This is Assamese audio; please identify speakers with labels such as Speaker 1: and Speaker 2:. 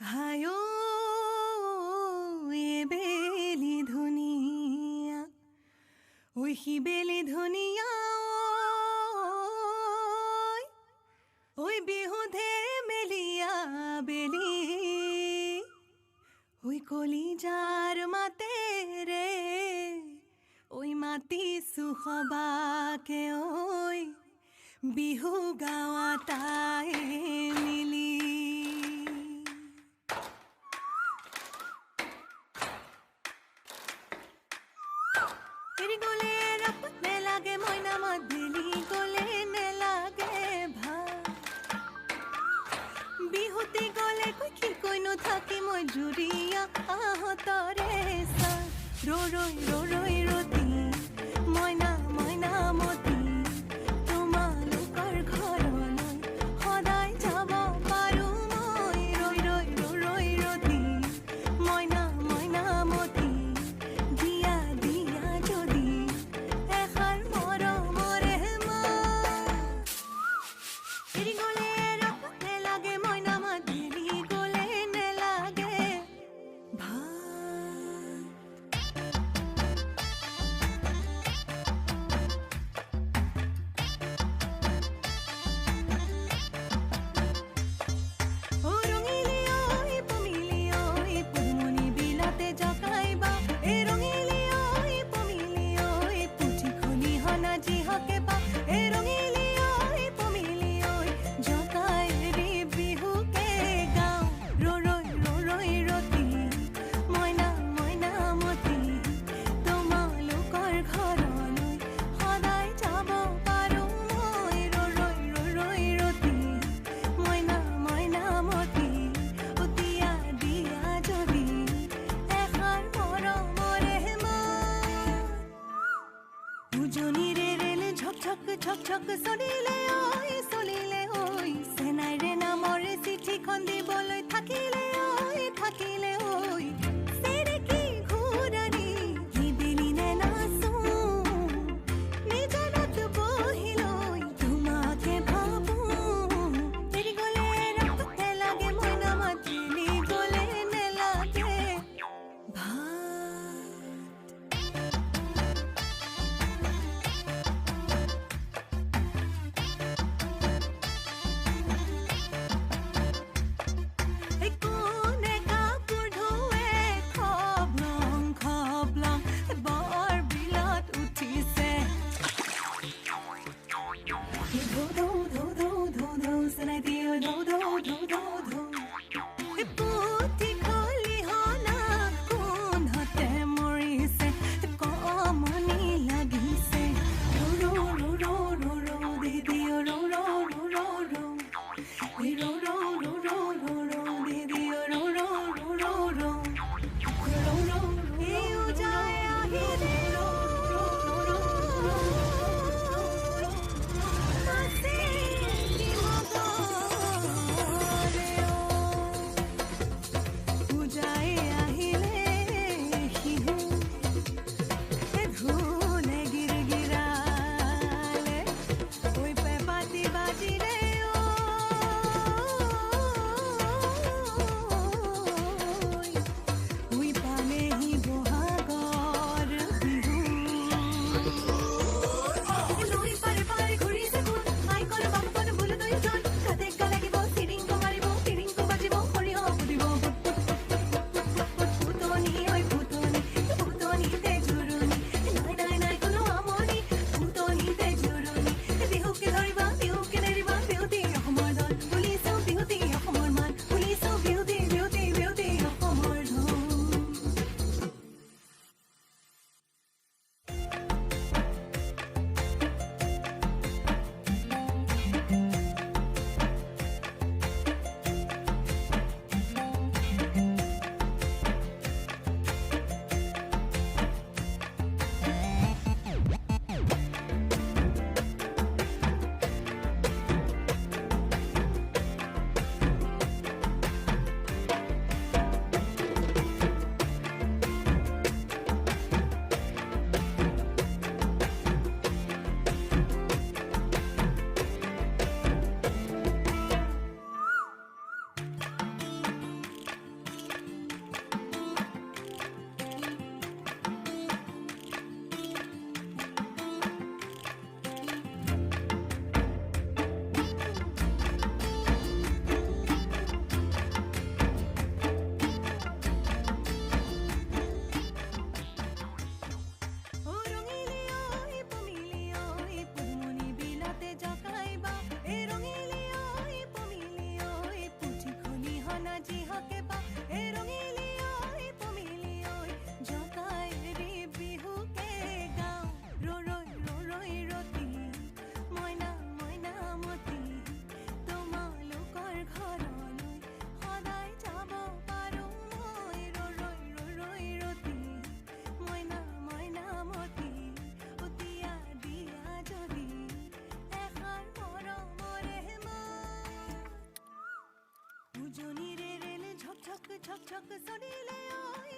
Speaker 1: হায়ো বেলি ধুনীয়া ঐ সি বেলি ধুনীয়া ঐ বিহুধে মেলিয়া বেলি ঐ কলিজাৰ মাতেৰে ঐ মাতিছো সবাকে ঐ বিহু গাৱা তাই মিলি এৰি গলে ৰাপত নেলাগে মইনা মাত বেলি গলে নেলাগে ভাল বিহুতি গলে কি কৈনো থাকি মই জুৰিয়া আহতৰে চা ৰৈ ৰতি মইনা মইনা মতি তোমালোকৰ ঘৰলৈ সদায় যাব পাৰো মই ৰৈ ৰতি মইনা মইনা মতি দিয়া দিয়া যদি এষাৰ মৰমৰে মাত এৰি গলে ৰাপত নেলাগে মইনা মাত বেলি গলে নেলাগে ভাল ঝক চলিলে ঐ চেনাইৰে নামৰে চিঠিখন দিবলৈ থাকিলে ঐ চেৰেকি ঘূৰাৰি কি বেলি নে নাচো নিজনত বহিলৈ তোমাকে ভাবো এৰি গলে ৰাপত নেলাগে মইনা মাত বেলি গলে নেলাগে ভাল ছক ছক ছক ছড়িলে ওই